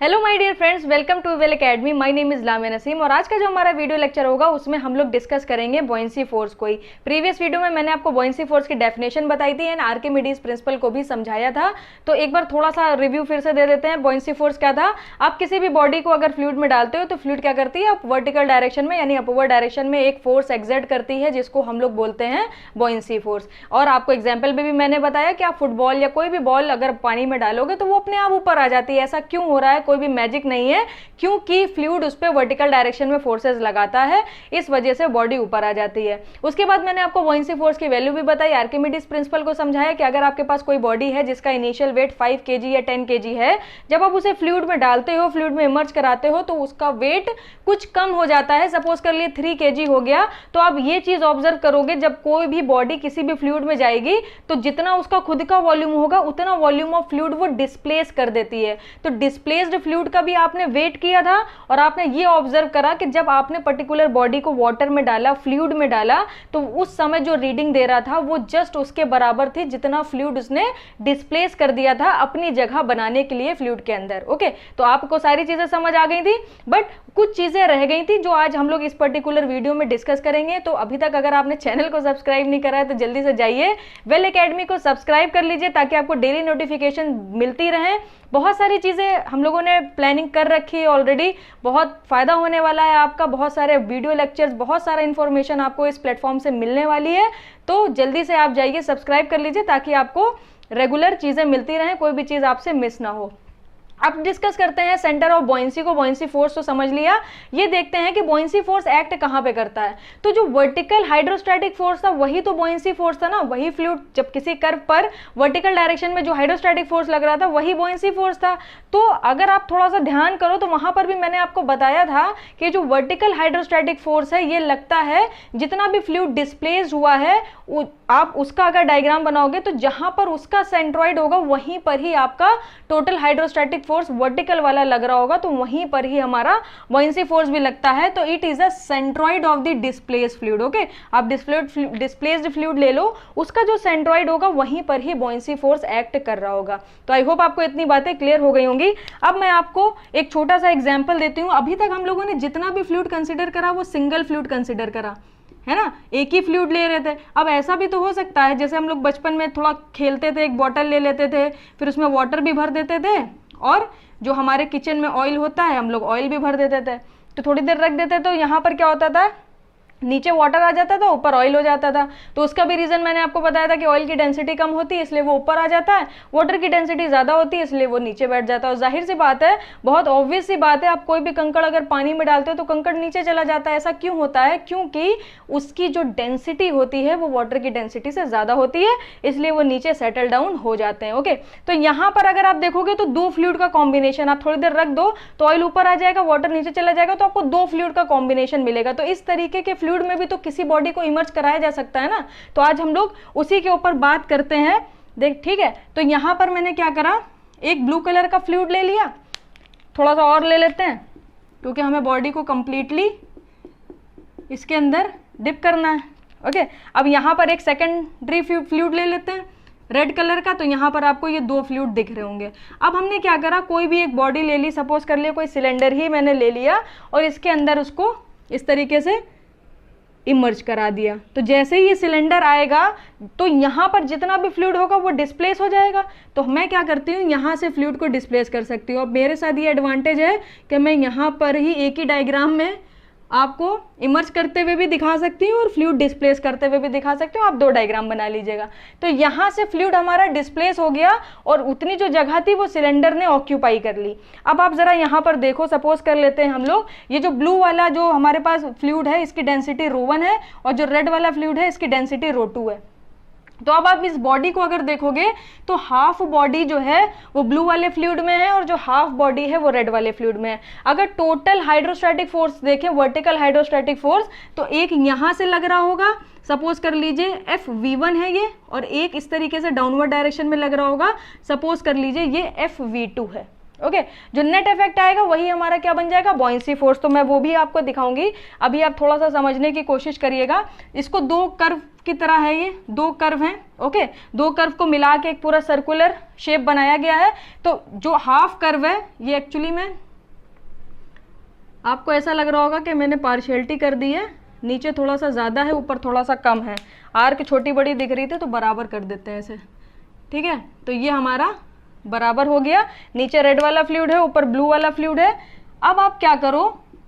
Hello my dear friends, welcome to well academy. My name is Lamia Naseem और आज का जो हमारा वीडियो लेक्चर होगा उसमें हम लोग डिस्कस करेंगे बुओयंसी फोर्स को ही। प्रीवियस वीडियो में मैंने आपको बुओयंसी फोर्स की डेफिनेशन बताई थी एंड आर्किमिडीज प्रिंसिपल को भी समझाया था। तो एक बार थोड़ा सा रिव्यू फिर से दे देते हैं। बुओयंसी फोर्स क्या था? आप किसी भी बॉडी को अगर फ्लूइड में डालते हो तो फ्लूइड क्या करती है, आप वर्टिकल डायरेक्शन में यानी अपवर्ड डायरेक्शन में एक फोर्स एक्सर्ट करती है जिसको हम लोग बोलते हैं बुओयंसी फोर्स। और आपको एग्जाम्पल में भी मैंने बताया कि आप फुटबॉल या कोई भी बॉल अगर पानी में डालोगे तो वो अपने आप ऊपर आ जाती है। ऐसा क्यों हो रहा है? कोई भी मैजिक नहीं है, क्योंकि फ्लूइड उस पे वर्टिकल डायरेक्शन में फोर्सेस लगाता है, इस वजह से बॉडी ऊपर आ जाती है। उसके बाद मैंने आपको बुओयंसी फोर्स की वैल्यू भी बताई, आर्किमिडीज प्रिंसिपल को समझाया कि अगर आपके पास कोई बॉडी है जिसका इनिशियल वेट 5 kg या 10 kg है, जब आप उसे फ्लूइड में डालते हो, फ्लूइड में इमर्ज कराते हो तो उसका वेट कुछ कम हो जाता है। सपोज कर लिए 3 kg हो गया, तो आप ये चीज ऑब्जर्व करोगे जब कोई भी बॉडी किसी भी फ्लूइड में जाएगी तो जितना उसका खुद का वॉल्यूम होगा उतना वॉल्यूम ऑफ फ्लूइड वो डिस्प्लेस कर देती है। तो डिस्प्लेस्ड फ्लूइड का भी आपने वेट किया था और आपने ये ऑब्जर्व करा कि जब आपने पर्टिकुलर बॉडी को वाटर में डाला, फ्लूइड में डाला, तो उस समय जो रीडिंग दे रहा था वो जस्ट उसके बराबर थी जितना फ्लूइड उसने डिस्प्लेस कर दिया था अपनी जगह बनाने के लिए फ्लूइड के अंदर। ओके, तो आपको सारी चीजें समझ आ गई थी, बट कुछ चीजें रह गई थी जो आज हम लोग इस पर्टिकुलर वीडियो में डिस्कस करेंगे। तो अभी तक अगर आपने चैनल को सब्सक्राइब नहीं करा है तो जल्दी से जाइए वेल एकेडमी को सब्सक्राइब कर लीजिए ताकि आपको डेली नोटिफिकेशन मिलती रहे। बहुत सारी चीजें हम लोगों ने प्लानिंग कर रखी है ऑलरेडी, बहुत फायदा होने वाला है आपका, बहुत सारे वीडियो लेक्चर्स, बहुत सारा इंफॉर्मेशन आपको इस प्लेटफॉर्म से मिलने वाली है। तो जल्दी से आप जाइए, सब्सक्राइब कर लीजिए ताकि आपको रेगुलर चीजें मिलती रहें, कोई भी चीज आपसे मिस ना हो। अब डिस्कस करते हैं सेंटर ऑफ बुओयंसी को। बुओयंसी फोर्स तो समझ लिया, ये देखते हैं कि बुओयंसी फोर्स एक्ट कहां पे करता है। तो जो वर्टिकल हाइड्रोस्टैटिक फोर्स था वही तो बुओयंसी फोर्स था ना, वही फ्लूइड जब किसी कर्व पर वर्टिकल डायरेक्शन में जो हाइड्रोस्टैटिक फोर्स लग रहा था वही बुओयंसी फोर्स था। तो अगर आप थोड़ा सा ध्यान करो तो वहां पर भी मैंने आपको बताया था कि जो वर्टिकल हाइड्रोस्टैटिक फोर्स है ये लगता है जितना भी फ्लूइड डिस्प्लेस्ड हुआ है, आप उसका अगर डायग्राम बनाओगे तो जहां पर उसका सेंट्रॉइड होगा वहीं पर ही आपका टोटल हाइड्रोस्टैटिक फोर्स वर्टिकल वाला लग रहा होगा, तो वहीं पर ही हमारा बुओयंसी फोर्स भी लगता है। तो it is a centroid of the displaced fluid. Okay, आप डिस्प्लेस्ड फ्लूइड ले लो, उसका जो सेंट्रॉइड होगा वहीं पर ही बुओयंसी फोर्स एक्ट कर रहा होगा। तो आई होप आपको इतनी बातें क्लियर हो गई होंगी। अब मैं आपको एक छोटा सा एग्जाम्पल देती हूँ। अभी तक हम लोगों ने जितना भी फ्लूइड कंसिडर करा वो सिंगल फ्लूइड कंसिडर करा है ना, एक ही फ्लूइड ले रहे थे। अब ऐसा भी तो हो सकता है जैसे हम लोग बचपन में थोड़ा खेलते थे, एक बॉटल ले लेते थे, फिर उसमें वाटर भी भर देते थे और जो हमारे किचन में ऑयल होता है हम लोग ऑयल भी भर देते थे। तो थोड़ी देर रख देते तो यहाँ पर क्या होता था, नीचे वाटर आ जाता था, ऊपर ऑयल हो जाता था। तो उसका भी रीजन मैंने आपको बताया था कि ऑयल की डेंसिटी कम होती है इसलिए वो ऊपर आ जाता है, वाटर की डेंसिटी ज्यादा होती है इसलिए वो नीचे बैठ जाता है। और जाहिर सी बात है, बहुत ऑब्वियस सी बात है, आप कोई भी कंकड़ अगर पानी में डालते हो तो कंकड़ नीचे चला जाता है। ऐसा क्यों होता है? क्योंकि उसकी जो डेंसिटी होती है वो वाटर की डेंसिटी से ज्यादा होती है, इसलिए वो नीचे सेटल डाउन हो जाते हैं। ओके, तो यहाँ पर अगर आप देखोगे तो दो फ्लूइड का कॉम्बिनेशन, आप थोड़ी देर रख दो तो ऑयल ऊपर आ जाएगा, वाटर नीचे चला जाएगा, तो आपको दो फ्लूइड का कॉम्बिनेशन मिलेगा। तो इस तरीके के फ्लूइड में भी तो किसी बॉडी को इमर्ज कराया जा सकता है ना। तो आज हम लोग उसी के ऊपर बात करते हैं। देख, ठीक है, तो यहां पर मैंने क्या करा, एक ब्लू कलर का फ्लूइड ले लिया, थोड़ा सा और ले लेते हैं क्योंकि हमें बॉडी को कंप्लीटली इसके अंदर डिप करना है। ओके, अब यहां पर एक सेकेंडरी फ्लूइड ले लेते हैं रेड कलर का। तो यहाँ पर आपको ये दो फ्लूइड दिख रहे होंगे। अब हमने क्या करा, कोई भी एक बॉडी ले ली, सपोज कर लिया कोई सिलेंडर ही मैंने ले लिया और इसके अंदर उसको इस तरीके से इमर्ज करा दिया। तो जैसे ही ये सिलेंडर आएगा तो यहाँ पर जितना भी फ्लूइड होगा वो डिस्प्लेस हो जाएगा। तो मैं क्या करती हूँ, यहाँ से फ्लूइड को डिस्प्लेस कर सकती हूँ। अब मेरे साथ ये एडवांटेज है कि मैं यहाँ पर ही एक ही डायग्राम में आपको इमर्ज करते हुए भी दिखा सकती हूँ और फ्लूइड डिस्प्लेस करते हुए भी दिखा सकती हूँ। आप दो डायग्राम बना लीजिएगा। तो यहाँ से फ्लूइड हमारा डिस्प्लेस हो गया और उतनी जो जगह थी वो सिलेंडर ने ऑक्यूपाई कर ली। अब आप जरा यहाँ पर देखो, सपोज कर लेते हैं हम लोग, ये जो ब्लू वाला जो हमारे पास फ्लूइड है इसकी डेंसिटी ρ1 है और जो रेड वाला फ्लूइड है इसकी डेंसिटी ρ2 है। तो अब आप इस बॉडी को अगर देखोगे तो हाफ बॉडी जो है वो ब्लू वाले फ्लूइड में है और जो हाफ बॉडी है वो रेड वाले फ्लूइड में है। अगर टोटल हाइड्रोस्टैटिक फोर्स देखें, वर्टिकल हाइड्रोस्टैटिक फोर्स, तो एक यहां से लग रहा होगा, सपोज कर लीजिए FV1 है ये, और एक इस तरीके से डाउनवर्ड डायरेक्शन में लग रहा होगा, सपोज कर लीजिए ये FV2 है। ओके जो नेट इफेक्ट आएगा वही हमारा क्या बन जाएगा, बॉयंसी फोर्स। तो मैं वो भी आपको दिखाऊंगी, अभी आप थोड़ा सा समझने की कोशिश करिएगा। इसको दो कर्व की तरह है, ये दो कर्व हैं, ओके दो कर्व को मिला के एक पूरा सर्कुलर शेप बनाया गया है। तो जो हाफ कर्व है ये एक्चुअली में आपको ऐसा लग रहा होगा कि मैंने पार्शियलिटी कर दी है, नीचे थोड़ा सा ज़्यादा है ऊपर थोड़ा सा कम है, आर्क छोटी बड़ी दिख रही थी तो बराबर कर देते हैं इसे, ठीक है। तो ये हमारा बराबर हो गया, नीचे रेड वाला फ्लूइड है ऊपर ब्लू वाला फ्लूइड है। अब आप क्या करो,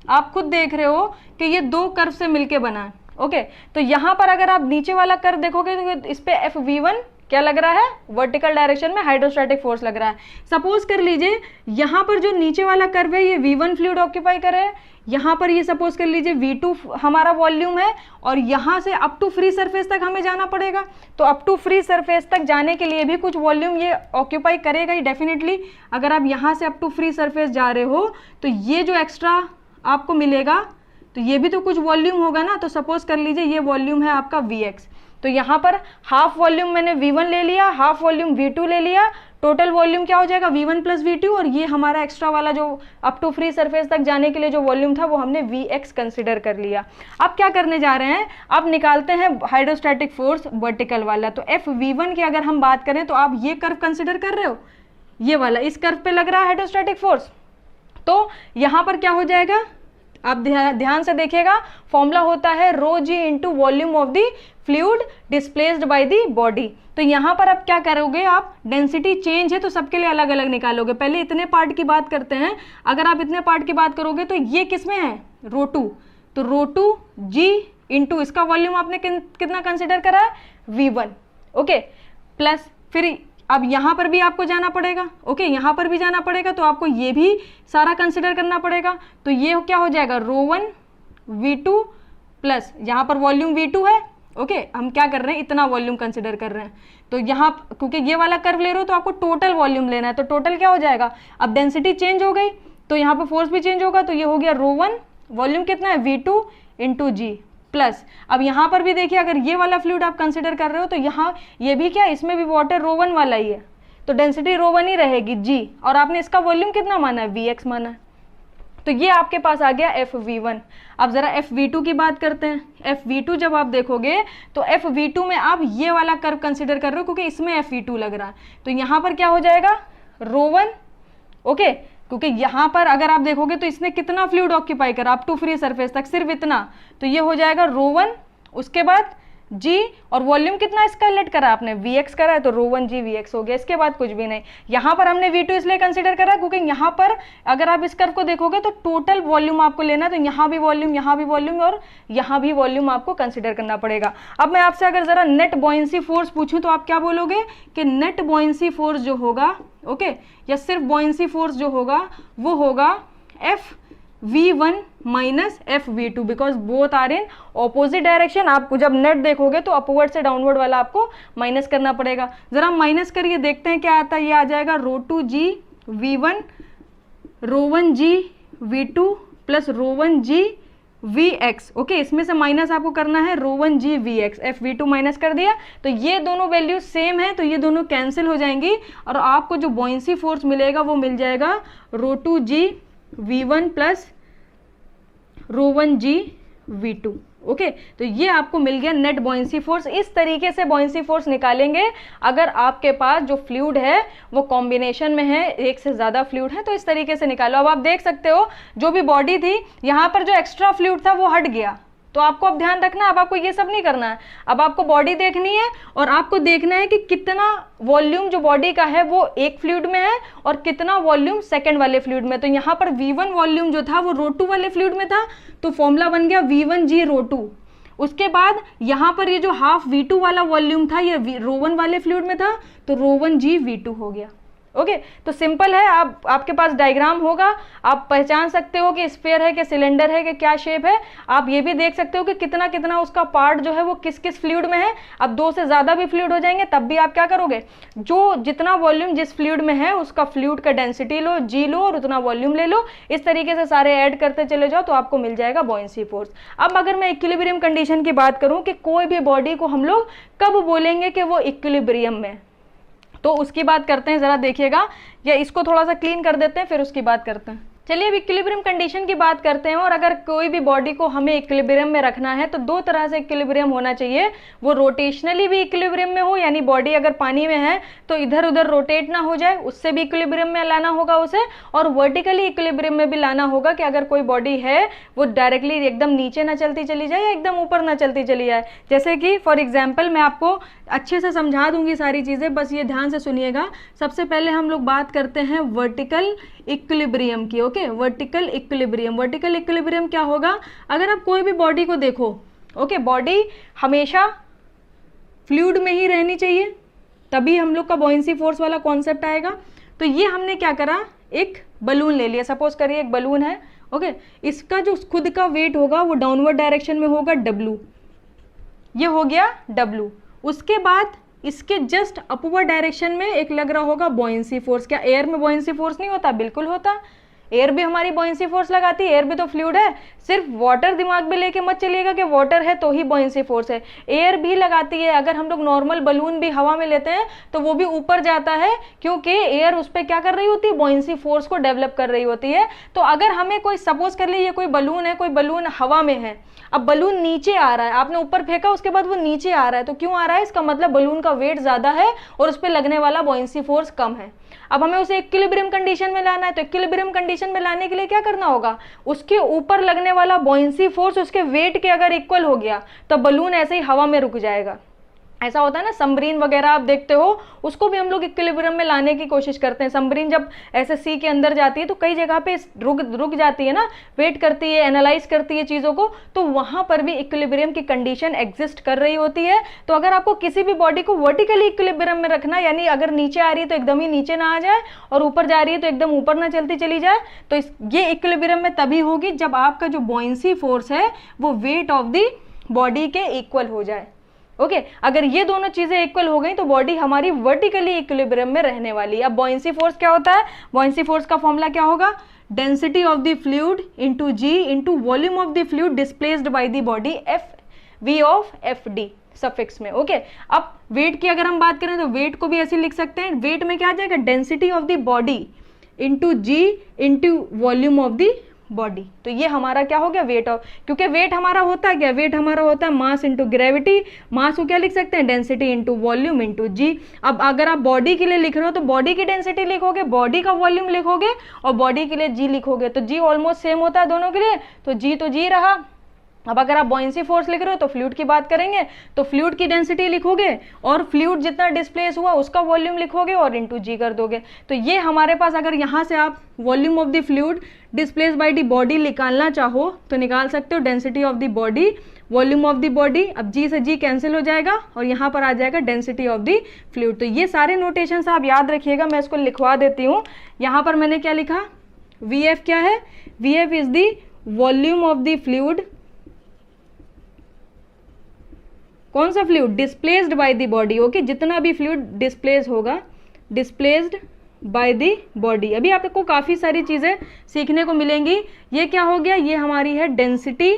आप खुद देख रहे हो कि ये दो कर्व से मिलके बना है, ओके। तो यहाँ पर अगर आप नीचे वाला कर्व देखोगे तो इस पे FV1 क्या लग रहा है, वर्टिकल डायरेक्शन में हाइड्रोस्टैटिक फोर्स लग रहा है। सपोज कर लीजिए यहाँ पर जो नीचे वाला कर्व है ये V1 फ्लूइड ऑक्यूपाई कर रहा है, यहाँ पर ये सपोज कर लीजिए V2 हमारा वॉल्यूम है, और यहाँ से अप टू फ्री सरफेस तक हमें जाना पड़ेगा। तो अप टू फ्री सरफेस तक जाने के लिए भी कुछ वॉल्यूम ये ऑक्यूपाई करेगा ही डेफिनेटली। अगर आप यहाँ से अप टू फ्री सरफेस जा रहे हो तो ये जो एक्स्ट्रा आपको मिलेगा तो ये भी तो कुछ वॉल्यूम होगा ना। तो सपोज कर लीजिए ये वॉल्यूम है आपका Vx, तो यहाँ पर हाफ वॉल्यूम मैंने V1 ले लिया, हाफ वॉल्यूम V2 ले लिया, टोटल वॉल्यूम क्या हो जाएगा V1 प्लस V2, और ये हमारा एक्स्ट्रा वाला जो अप टू फ्री सरफेस तक जाने के लिए जो वॉल्यूम था वो हमने Vx कंसिडर कर लिया। अब क्या करने जा रहे हैं, अब निकालते हैं हाइड्रोस्टैटिक फोर्स वर्टिकल वाला। तो FV1 की अगर हम बात करें तो आप ये कर्व कंसिडर कर रहे हो, ये वाला इस कर्व पे लग रहा है हाइड्रोस्टैटिक फोर्स। तो यहाँ पर क्या हो जाएगा, आप ध्यान से देखिएगा, फॉर्मूला होता है rho g into volume of the fluid displaced by the body. तो यहाँ पर आप क्या करोगे, आप डेंसिटी चेंज है तो सबके लिए अलग अलग निकालोगे। पहले इतने पार्ट की बात करते हैं, अगर आप इतने पार्ट की बात करोगे तो ये किस में है, रो2, तो रो2 जी इंटू इसका वॉल्यूम आपने कितना कंसिडर करा है, V1, ओके प्लस फिर अब यहाँ पर भी आपको जाना पड़ेगा, ओके यहाँ पर भी जाना पड़ेगा, तो आपको ये भी सारा कंसिडर करना पड़ेगा। तो ये क्या हो जाएगा, रो1 V2 प्लस यहाँ पर वॉल्यूम V2 है, ओके हम क्या कर रहे हैं, इतना वॉल्यूम कंसिडर कर रहे हैं। तो यहाँ क्योंकि ये वाला कर्व ले रहे हो तो आपको टोटल वॉल्यूम लेना है, तो टोटल क्या हो जाएगा, अब डेंसिटी चेंज हो गई तो यहाँ पर फोर्स भी चेंज होगा। तो ये हो गया रो1 वॉल्यूम कितना है V2 इंटू जी प्लस, अब यहाँ पर भी देखिए अगर ये वाला फ्लूइड आप कंसिडर कर रहे हो तो यहाँ ये भी क्या, इसमें भी वाटर रो1 वाला ही है, तो डेंसिटी रो1 ही रहेगी जी, और आपने इसका वॉल्यूम कितना माना है, Vx माना है। तो ये आपके पास आ गया FV1। अब जरा FV2 की बात करते हैं। FV2 जब आप देखोगे तो FV2 में आप ये वाला कर्व कंसिडर कर रहे हो क्योंकि इसमें FV2 लग रहा है, तो यहाँ पर क्या हो जाएगा, रो1, ओके क्योंकि यहाँ पर अगर आप देखोगे तो इसने कितना फ्लूइड ऑक्यूपाई करा अप टू फ्री सरफेस तक, सिर्फ इतना, तो ये हो जाएगा रो1, उसके बाद जी, और वॉल्यूम कितना इसका लेट करा आपने, Vx करा है, तो रो1 जी Vx हो गया, इसके बाद कुछ भी नहीं। यहाँ पर हमने V2 इसलिए कंसिडर करा क्योंकि यहाँ पर अगर आप इस कर्व को देखोगे तो टोटल वॉल्यूम आपको लेना है, तो यहाँ भी वॉल्यूम, यहाँ भी वॉल्यूम और यहाँ भी वॉल्यूम आपको कंसिडर करना पड़ेगा। अब मैं आपसे अगर जरा नेट बॉयंसी फोर्स पूछूं तो आप क्या बोलोगे कि नेट बॉयंसी फोर्स जो होगा, ओके या सिर्फ बॉयंसी फोर्स जो होगा वो होगा FV1 minus FV2 because both are in opposite direction. आप जब नेट देखोगे तो अपवर्ड से डाउनवर्ड वाला आपको माइनस करना पड़ेगा। जरा माइनस करिए देखते हैं क्या आता है। ये आ जाएगा रो2 जी V1 रो1 जी V2 प्लस रो1 जी Vx, ओके इसमें से माइनस आपको करना है रो1 जी Vx, FV2 माइनस कर दिया तो ये दोनों वैल्यू सेम है तो ये दोनों कैंसिल हो जाएंगी और आपको जो बॉयंसी फोर्स मिलेगा वो मिल जाएगा रो2 जी V1 प्लस रो1 जी V2, ओके तो ये आपको मिल गया नेट बॉयंसी फोर्स। इस तरीके से बॉयंसी फोर्स निकालेंगे अगर आपके पास जो फ्लूइड है वो कॉम्बिनेशन में है, एक से ज़्यादा फ्लूइड है तो इस तरीके से निकालो। अब आप देख सकते हो जो भी बॉडी थी यहाँ पर जो एक्स्ट्रा फ्लूइड था वो हट गया, तो आपको अब ध्यान रखना है, अब आपको ये सब नहीं करना है, अब आपको बॉडी देखनी है और आपको देखना है कि कितना वॉल्यूम जो बॉडी का है वो एक फ्लूइड में है और कितना वॉल्यूम सेकंड वाले फ्लूइड में। तो यहाँ पर V1 वॉल्यूम जो था वो रो2 वाले फ्लूइड में था तो फॉर्मूला बन गया V1 जी रो2। उसके बाद यहाँ पर ये जो हाफ V2 वाला वॉल्यूम था ये रो1 वाले फ्लूइड में था तो रो1 जी V2 हो गया। ओके तो सिंपल है, आपके पास डायग्राम होगा, आप पहचान सकते हो कि स्फीयर है कि सिलेंडर है कि क्या शेप है। आप ये भी देख सकते हो कि कितना कितना उसका पार्ट जो है वो किस किस फ्लूइड में है। अब दो से ज़्यादा भी फ्लूइड हो जाएंगे तब भी आप क्या करोगे, जो जितना वॉल्यूम जिस फ्लूइड में है उसका फ्लूइड का डेंसिटी लो, जी लो और उतना वॉल्यूम ले लो। इस तरीके से सारे ऐड करते चले जाओ तो आपको मिल जाएगा बॉयंसी फोर्स। अब अगर मैं इक्विलिब्रियम कंडीशन की बात करूँ कि कोई भी बॉडी को हम लोग कब बोलेंगे कि वो इक्विलिब्रियम में, तो उसकी बात करते हैं, जरा देखिएगा, या इसको थोड़ा सा क्लीन कर देते हैं फिर उसकी बात करते हैं। चलिए अब इक्विलिब्रियम कंडीशन की बात करते हैं। और अगर कोई भी बॉडी को हमें इक्विलिब्रियम में रखना है तो दो तरह से इक्विलिब्रियम होना चाहिए। वो रोटेशनली भी इक्विलिब्रियम में हो, यानी बॉडी अगर पानी में है तो इधर उधर रोटेट ना हो जाए, उससे भी इक्विलिब्रियम में लाना होगा उसे। और वर्टिकली इक्विलिब्रियम में भी लाना होगा कि अगर कोई बॉडी है वो डायरेक्टली एकदम नीचे ना चलती चली जाए या एकदम ऊपर ना चलती चली जाए। जैसे कि फॉर एग्जाम्पल मैं आपको अच्छे से समझा दूंगी सारी चीज़ें, बस ये ध्यान से सुनिएगा। सबसे पहले हम लोग बात करते हैं वर्टिकल इक्विलिब्रियम की। Okay, vertical equilibrium. Vertical equilibrium क्या होगा? अगर आप कोई भी बॉडी को देखो, ओके, बॉडी हमेशा फ्लूइड में ही रहनी चाहिए, तभी हम लोग का बॉयंसी फोर्स वाला कॉन्सेप्ट आएगा। तो ये हमने क्या करा, एक बलून ले लिया। सपोज करिए एक बलून है, ओके, इसका जो खुद का वेट होगा वो डाउनवर्ड डायरेक्शन में होगा W, ये हो गया W। उसके बाद इसके जस्ट अपवर्ड डायरेक्शन में एक लग रहा होगा बॉयंसी फोर्स। क्या एयर में बॉयंसी फोर्स नहीं होता? बिल्कुल होता। एयर भी हमारी बॉयंसी फोर्स लगाती है, एयर भी तो फ्लूइड है। सिर्फ वाटर दिमाग में लेके मत चलिएगा कि वाटर है तो ही बॉयंसी फोर्स है, एयर भी लगाती है। अगर हम लोग नॉर्मल बलून भी हवा में लेते हैं तो वो भी ऊपर जाता है, क्योंकि एयर उस पर क्या कर रही होती है, बॉयंसी फोर्स को डेवलप कर रही होती है। तो अगर हमें कोई सपोज कर लीजिए कोई बलून है, कोई बलून हवा में है, अब बलून नीचे आ रहा है, आपने ऊपर फेंका उसके बाद वो नीचे आ रहा है, तो क्यों आ रहा है? इसका मतलब बलून का वेट ज्यादा है और उस पर लगने वाला बॉयंसी फोर्स कम है। अब हमें उसे इक्विलिब्रियम कंडीशन में लाना है, तो इक्विलिब्रियम कंडीशन में लाने के लिए क्या करना होगा, उसके ऊपर लगने वाला बॉयंसी फोर्स उसके वेट के अगर इक्वल हो गया तो बलून ऐसे ही हवा में रुक जाएगा। ऐसा होता है ना, सबमरीन वगैरह आप देखते हो, उसको भी हम लोग इक्विलिब्रियम में लाने की कोशिश करते हैं। सबमरीन जब ऐसे सी के अंदर जाती है तो कई जगह पे रुक जाती है ना, वेट करती है, एनालाइज करती है चीज़ों को, तो वहाँ पर भी इक्विलिब्रियम की कंडीशन एग्जिस्ट कर रही होती है। तो अगर आपको किसी भी बॉडी को वर्टिकली इक्विलिब्रियम में रखना, यानी अगर नीचे आ रही है तो एकदम ही नीचे ना आ जाए और ऊपर जा रही है तो एकदम ऊपर ना चलती चली जाए, तो ये इक्विलिब्रियम में तभी होगी जब आपका जो बॉयंसी फोर्स है वो वेट ऑफ द बॉडी के इक्वल हो जाए। ओके, अगर ये दोनों चीजें इक्वल हो गई तो बॉडी हमारी वर्टिकली इक्विलिब्रियम में रहने वाली है। अब बॉयंसी फोर्स क्या होता है? बॉयंसी फोर्स का फॉर्मूला क्या होगा? Density of the fluid into G into volume of the fluid displaced by the body, V of FD suffix में। ओके, अब वेट की अगर हम बात करें तो वेट को भी ऐसे लिख सकते हैं, वेट में क्या आ जाएगा, density of the body into G into volume of the body. तो ये हमारा क्या हो गया, वेट ऑफ, क्योंकि वेट हमारा होता है क्या, वेट हमारा होता है मास इंटू ग्रेविटी। मास को क्या लिख सकते हैं, density into volume into G। अब अगर आप बॉडी के लिए लिख रहे हो तो बॉडी की डेंसिटी लिखोगे, बॉडी का वॉल्यूम लिखोगे और बॉडी के लिए G लिखोगे, तो G ऑलमोस्ट सेम होता है दोनों के लिए, तो G रहा। अब अगर आप बॉयंसी फोर्स लिख रहे हो तो फ्लूइड की बात करेंगे तो फ्लूइड की डेंसिटी लिखोगे और फ्लूइड जितना डिस्प्लेस हुआ उसका वॉल्यूम लिखोगे और इंटू G कर दोगे। तो ये हमारे पास, अगर यहाँ से आप volume of the fluid displace by the body निकालना चाहो तो निकाल सकते हो, density of the body volume of the body. अब G से G कैंसिल हो जाएगा और यहाँ पर आ जाएगा डेंसिटी ऑफ द फ्लूइड। तो ये सारे नोटेशन आप याद रखिएगा, मैं इसको लिखवा देती हूँ। यहाँ पर मैंने क्या लिखा, VF क्या है, VF is the volume of the fluid, कौन सा fluid, displaced by the body. Okay, जितना भी फ्लूइड डिस्प्लेस होगा, डिस्प्लेस्ड बाय द बॉडी। अभी आपको काफी सारी चीजें सीखने को मिलेंगी। ये क्या हो गया, ये हमारी है डेंसिटी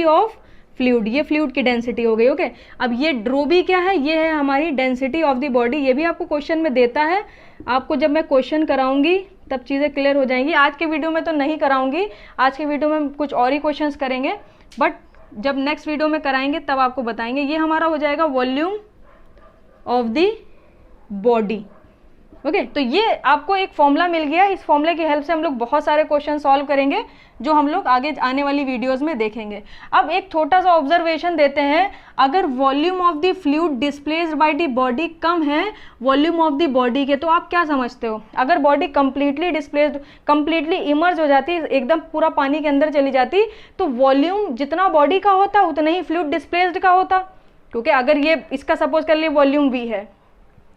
ऑफ फ्लूइड, ये फ्लूइड की डेंसिटी हो गई। ओके, अब ये ड्रो भी क्या है, ये है हमारी डेंसिटी ऑफ द बॉडी। ये भी आपको क्वेश्चन में देता है, आपको जब मैं क्वेश्चन कराऊंगी तब चीजें क्लियर हो जाएंगी। आज के वीडियो में तो नहीं कराऊंगी, आज के वीडियो में कुछ और ही क्वेश्चंस करेंगे, बट जब नेक्स्ट वीडियो में कराएंगे तब आपको बताएंगे। ये हमारा हो जाएगा volume of the body. Okay, तो ये आपको एक फॉर्मूला मिल गया, इस फॉर्मूले की हेल्प से हम लोग बहुत सारे क्वेश्चन सॉल्व करेंगे जो हम लोग आगे आने वाली वीडियोस में देखेंगे। अब एक छोटा सा ऑब्जर्वेशन देते हैं, अगर volume of the fluid displaced by the body कम है वॉल्यूम ऑफ द बॉडी के, तो आप क्या समझते हो, अगर body completely displaced, completely emerge हो जाती, एकदम पूरा पानी के अंदर चली जाती, तो वॉल्यूम जितना बॉडी का होता उतना ही फ्लूइड डिस्प्लेस्ड का होता। क्योंकि अगर ये इसका सपोज कर लिए वॉल्यूम V है,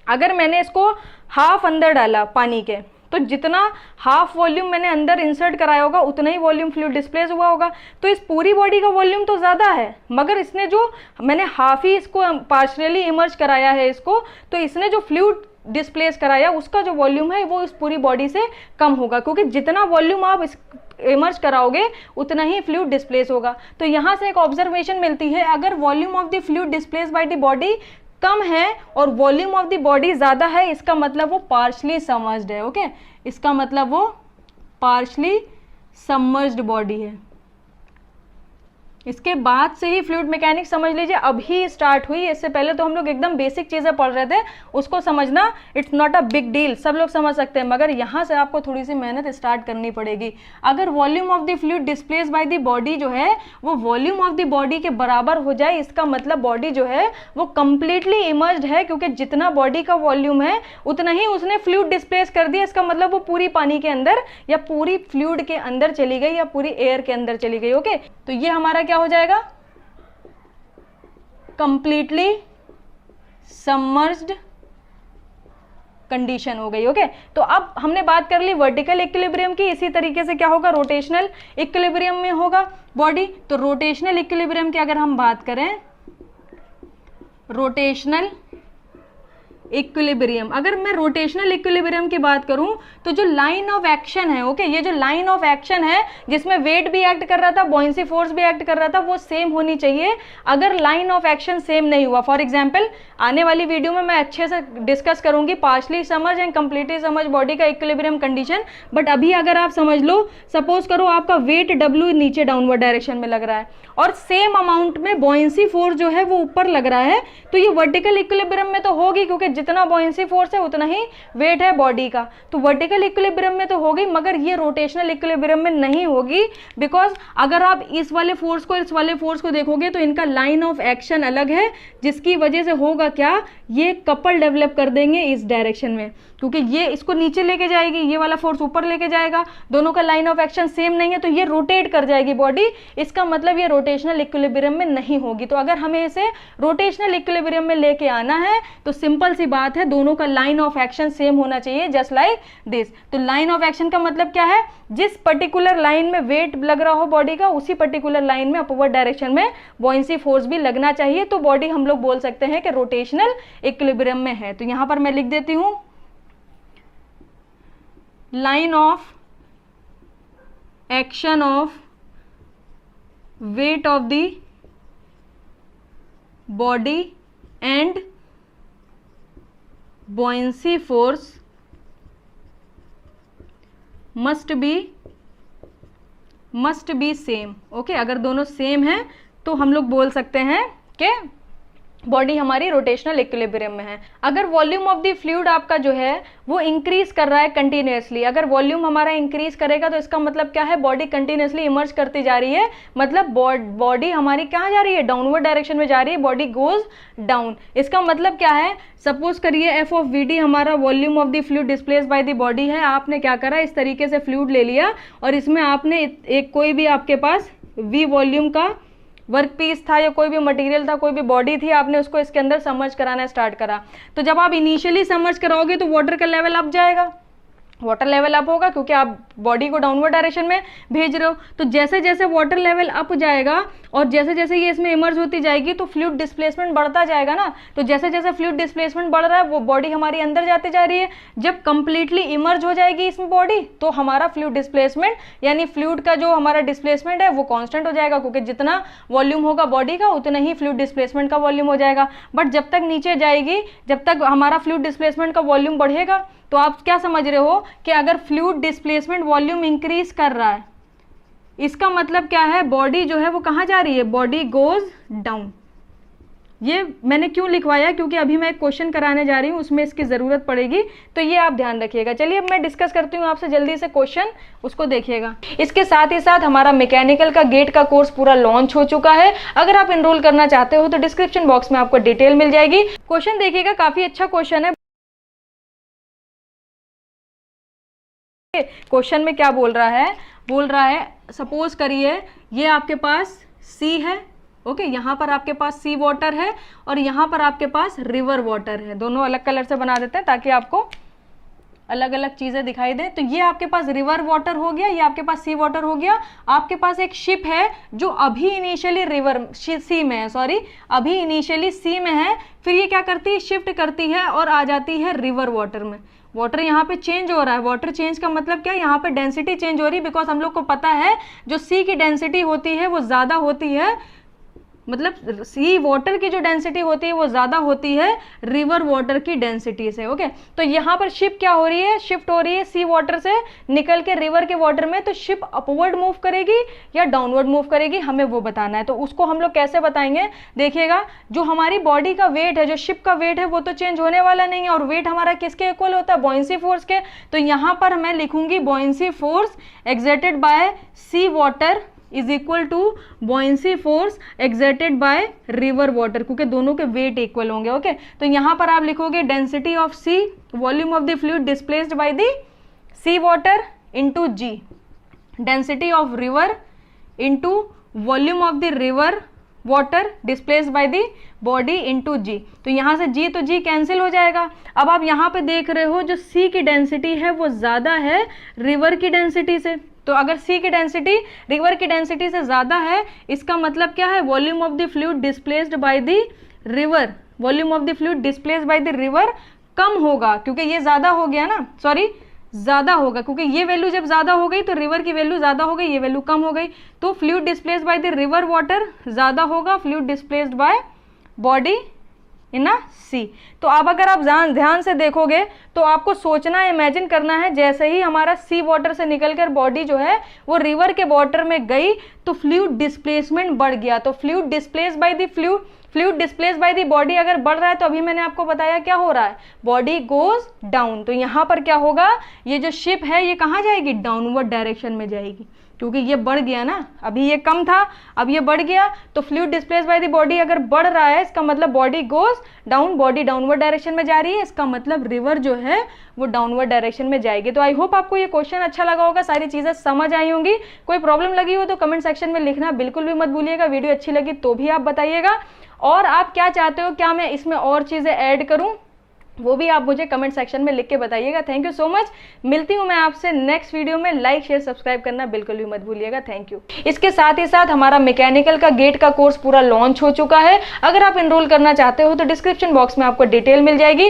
अगर मैंने इसको हाफ अंदर डाला पानी के, तो जितना हाफ वॉल्यूम मैंने अंदर इंसर्ट कराया होगा उतना ही वॉल्यूम फ्लूइड डिस्प्लेस हुआ होगा। तो इस पूरी बॉडी का वॉल्यूम तो ज़्यादा है, मगर इसने जो मैंने हाफ ही इसको पार्शियली इमर्ज कराया है इसको, तो इसने जो फ्लूइड डिस्प्लेस कराया उसका जो वॉल्यूम है वो इस पूरी बॉडी से कम होगा, क्योंकि जितना वॉल्यूम आप इमर्ज कराओगे उतना ही फ्लूइड डिस्प्लेस होगा। तो यहाँ से एक ऑब्जर्वेशन मिलती है, अगर volume of the fluid displace by the body कम है और वॉल्यूम ऑफ द बॉडी ज़्यादा है, इसका मतलब वो पार्शली सबमर्ज्ड है। ओके, इसका मतलब वो पार्शली सबमर्ज्ड बॉडी है। इसके बाद से ही फ्लूइड मैकेनिक्स समझ लीजिए अभी स्टार्ट हुई, इससे पहले तो हम लोग एकदम बेसिक चीज़ें पढ़ रहे थे, उसको समझना it's not a big deal, सब लोग समझ सकते हैं, मगर यहाँ से आपको थोड़ी सी मेहनत स्टार्ट करनी पड़ेगी। अगर volume of the fluid displace by the body जो है वो वॉल्यूम ऑफ द बॉडी के बराबर हो जाए, इसका मतलब बॉडी जो है वो कंप्लीटली इमर्ज्ड है, क्योंकि जितना बॉडी का वॉल्यूम है उतना ही उसने फ्लूइड डिस्प्लेस कर दिया, इसका मतलब वो पूरी पानी के अंदर या पूरी फ्लूइड के अंदर चली गई या पूरी एयर के अंदर चली गई। ओके, तो ये हमारा क्या हो जाएगा, कंप्लीटली सबमर्ज्ड कंडीशन हो गई। ओके, तो अब हमने बात कर ली वर्टिकल इक्विलिब्रियम की, इसी तरीके से क्या होगा, रोटेशनल इक्विलिब्रियम में होगा बॉडी। तो रोटेशनल इक्विलिब्रियम की अगर हम बात करें, रोटेशनल इक्विलिब्रियम, अगर मैं रोटेशनल इक्विलिब्रियम की बात करूं तो जो लाइन ऑफ एक्शन है, ओके, ये जो लाइन ऑफ एक्शन है जिसमें वेट भी एक्ट कर रहा था, बॉयंसी फोर्स भी एक्ट कर रहा था, वो सेम होनी चाहिए। अगर लाइन ऑफ एक्शन सेम नहीं हुआ, फॉर एग्जांपल आने वाली वीडियो में मैं अच्छे से डिस्कस करूंगी partially submerge and completely submerge body का इक्विलिब्रियम कंडीशन, बट अभी अगर आप समझ लो, सपोज करो आपका वेट W नीचे डाउनवर्ड डायरेक्शन में लग रहा है और सेम अमाउंट में बॉयंसी फोर्स जो है वो ऊपर लग रहा है, तो ये वर्टिकल इक्विलिब्रियम में तो होगी, क्योंकि जितना बॉयंसी फोर्स है उतना ही वेट है बॉडी का, तो वर्टिकल इक्विलिब्रियम में तो होगी, मगर ये रोटेशनल इक्विलिब्रियम में नहीं होगी। बिकॉज अगर आप इस वाले फोर्स को इस वाले फोर्स को देखोगे तो इनका लाइन ऑफ एक्शन अलग है, जिसकी वजह से होगा क्या, ये कपल डेवलप कर देंगे इस डायरेक्शन में, क्योंकि ये इसको नीचे लेके जाएगी, ये वाला फोर्स ऊपर लेके जाएगा, दोनों का लाइन ऑफ एक्शन सेम नहीं है, तो ये रोटेट कर जाएगी बॉडी, इसका मतलब ये रोटेशनल इक्विलिब्रियम में नहीं होगी। तो अगर हमें इसे रोटेशनल इक्विलिब्रियम में लेके आना है तो सिंपल सी बात है, दोनों का लाइन ऑफ एक्शन सेम होना चाहिए, जस्ट लाइक दिस। तो लाइन ऑफ एक्शन का मतलब क्या है, जिस पर्टिकुलर लाइन में वेट लग रहा हो बॉडी का, उसी पर्टिकुलर लाइन में अपवर्ड डायरेक्शन में बॉयंसी फोर्स भी लगना चाहिए, तो बॉडी हम लोग बोल सकते हैं कि रोटेशनल इक्विलिब्रियम में है। तो यहां पर मैं लिख देती हूं, line of action of weight of the body and buoyancy force must be same। Okay, अगर दोनों सेम हैं तो हम लोग बोल सकते हैं कि बॉडी हमारी रोटेशनल इक्विलिब्रियम में है। अगर वॉल्यूम ऑफ द फ्लूइड आपका जो है वो इंक्रीज कर रहा है कंटिन्यूसली, अगर वॉल्यूम हमारा इंक्रीज करेगा तो इसका मतलब क्या है, बॉडी कंटिन्यूसली इमर्ज करती जा रही है, मतलब बॉडी हमारी कहाँ जा रही है, डाउनवर्ड डायरेक्शन में जा रही है, बॉडी गोज डाउन। इसका मतलब क्या है, सपोज करिए एफ ऑफ वी डी हमारा volume of the fluid displace by the body है, आपने क्या करा, इस तरीके से फ्लूइड ले लिया और इसमें आपने एक कोई भी आपके पास वी वॉल्यूम का वर्क पीस था या कोई भी मटेरियल था, कोई भी बॉडी थी, आपने उसको इसके अंदर सबमर्ज कराना स्टार्ट करा। तो जब आप इनिशियली सबमर्ज कराओगे तो वाटर का लेवल अप जाएगा, वाटर लेवल अप होगा क्योंकि आप बॉडी को डाउनवर्ड डायरेक्शन में भेज रहे हो। तो जैसे जैसे वाटर लेवल अप जाएगा और जैसे जैसे ये इसमें इमर्ज होती जाएगी तो फ्लूइड डिस्प्लेसमेंट बढ़ता जाएगा ना, तो जैसे जैसे फ्लूइड डिस्प्लेसमेंट बढ़ रहा है वो बॉडी हमारी अंदर जाती जा रही है। जब कंप्लीटली इमर्ज हो जाएगी इसमें बॉडी तो हमारा फ्लूइड डिस्प्लेसमेंट यानी फ्लूइड का जो हमारा डिस्प्लेसमेंट है वो कांस्टेंट हो जाएगा, क्योंकि जितना वॉल्यूम होगा बॉडी का उतना ही फ्लूइड डिस्प्लेसमेंट का वॉल्यूम हो जाएगा। बट जब तक नीचे जाएगी, जब तक हमारा फ्लूइड डिस्प्लेसमेंट का वॉल्यूम बढ़ेगा, तो आप क्या समझ रहे हो कि अगर फ्लूइड डिस्प्लेसमेंट वॉल्यूम इंक्रीज कर रहा है, इसका मतलब क्या है, बॉडी जो है वो कहाँ जा रही है, बॉडी गोज डाउन। ये मैंने क्यों लिखवाया, क्योंकि अभी मैं एक क्वेश्चन कराने जा रही हूँ, उसमें इसकी ज़रूरत पड़ेगी, तो ये आप ध्यान रखिएगा। चलिए अब मैं डिस्कस करती हूँ आपसे जल्दी से क्वेश्चन, उसको देखिएगा। इसके साथ ही साथ हमारा मैकेनिकल का गेट का कोर्स पूरा लॉन्च हो चुका है, अगर आप एनरोल करना चाहते हो तो डिस्क्रिप्शन बॉक्स में आपको डिटेल मिल जाएगी। क्वेश्चन देखिएगा, काफ़ी अच्छा क्वेश्चन है। क्वेश्चन में क्या बोल रहा है सपोज करिए ये आपके पास सी है, ओके, यहाँ पर आपके पास सी वाटर है और यहाँ पर आपके पास रिवर वाटर है। दोनों अलग कलर से बना देते हैं ताकि आपको अलग अलग चीजें दिखाई दे। तो ये आपके पास रिवर वाटर हो गया, ये आपके पास सी वाटर हो गया। आपके पास एक शिप है जो अभी इनिशियली सी में है, सॉरी अभी इनिशियली सी में है, फिर ये क्या करती है, शिफ्ट करती है और आ जाती है रिवर वाटर में। वाटर यहाँ पे चेंज हो रहा है, वाटर चेंज का मतलब क्या है, यहाँ पे डेंसिटी चेंज हो रही है, बिकॉज हम लोग को पता है जो सी की डेंसिटी होती है वो ज़्यादा होती है मतलब सी वाटर की जो डेंसिटी होती है वो ज्यादा होती है रिवर वाटर की डेंसिटी से। ओके, तो यहाँ पर शिप क्या हो रही है, शिफ्ट हो रही है सी वाटर से निकल के रिवर के वाटर में, तो शिप अपवर्ड मूव करेगी या डाउनवर्ड मूव करेगी, हमें वो बताना है। तो उसको हम लोग कैसे बताएंगे, देखिएगा जो हमारी बॉडी का वेट है, जो शिप का वेट है वो तो चेंज होने वाला नहीं है, और वेट हमारा किसके इक्वल होता है, बॉयंसी फोर्स के। तो यहाँ पर मैं लिखूंगी buoyancy force exerted by sea water is equal to buoyancy force exerted by river water, क्योंकि दोनों के वेट इक्वल होंगे। ओके, तो यहां पर आप लिखोगे density of sea, volume of the fluid displaced by the sea water into g, density of river into volume of the river water displaced by the body into g. तो यहां से जी तो जी कैंसिल हो जाएगा। अब आप यहां पे देख रहे हो जो सी की डेंसिटी है वो ज्यादा है रिवर की डेंसिटी से। तो अगर सी की डेंसिटी रिवर की डेंसिटी से ज्यादा है, इसका मतलब क्या है, volume of the fluid displaced by the river, volume of the fluid displaced by the river कम होगा, क्योंकि ये ज्यादा हो गया ना, सॉरी ज्यादा होगा, क्योंकि ये वैल्यू जब ज्यादा हो गई तो रिवर की वैल्यू ज्यादा हो गई, ये वैल्यू कम हो गई। तो fluid displaced by the river water ज्यादा होगा fluid displaced by body in a sea. तो अब अगर आप ध्यान से देखोगे तो आपको सोचना, इमेजिन करना है, जैसे ही हमारा सी वाटर से निकलकर बॉडी जो है वो रिवर के वाटर में गई तो फ्लूइड डिस्प्लेसमेंट बढ़ गया। तो fluid displace by the fluid displace by the body अगर बढ़ रहा है तो अभी मैंने आपको बताया क्या हो रहा है, बॉडी गोज डाउन। तो यहां पर क्या होगा, ये जो शिप है ये कहां जाएगी, डाउनवर्ड डायरेक्शन में जाएगी, क्योंकि ये बढ़ गया ना, अभी ये कम था अब ये बढ़ गया। तो fluid displace by the body अगर बढ़ रहा है इसका मतलब body goes down, body downward direction में जा रही है, इसका मतलब रिवर जो है वो डाउनवर्ड डायरेक्शन में जाएगी। तो आई होप आपको ये क्वेश्चन अच्छा लगा होगा, सारी चीजें समझ आई होंगी। कोई प्रॉब्लम लगी हो तो कमेंट सेक्शन में लिखना बिल्कुल भी मत भूलिएगा। वीडियो अच्छी लगी तो भी आप बताइएगा, और आप क्या चाहते हो, क्या मैं इसमें और चीजें ऐड करूं वो भी आप मुझे कमेंट सेक्शन में लिख के बताइएगा। थैंक यू सो मच, मिलती हूँ मैं आपसे नेक्स्ट वीडियो में। लाइक शेयर सब्सक्राइब करना बिल्कुल भी मत भूलिएगा। Thank you. इसके साथ ही साथ हमारा मैकेनिकल का गेट का कोर्स पूरा लॉन्च हो चुका है, अगर आप एनरोल करना चाहते हो तो डिस्क्रिप्शन बॉक्स में आपको डिटेल मिल जाएगी।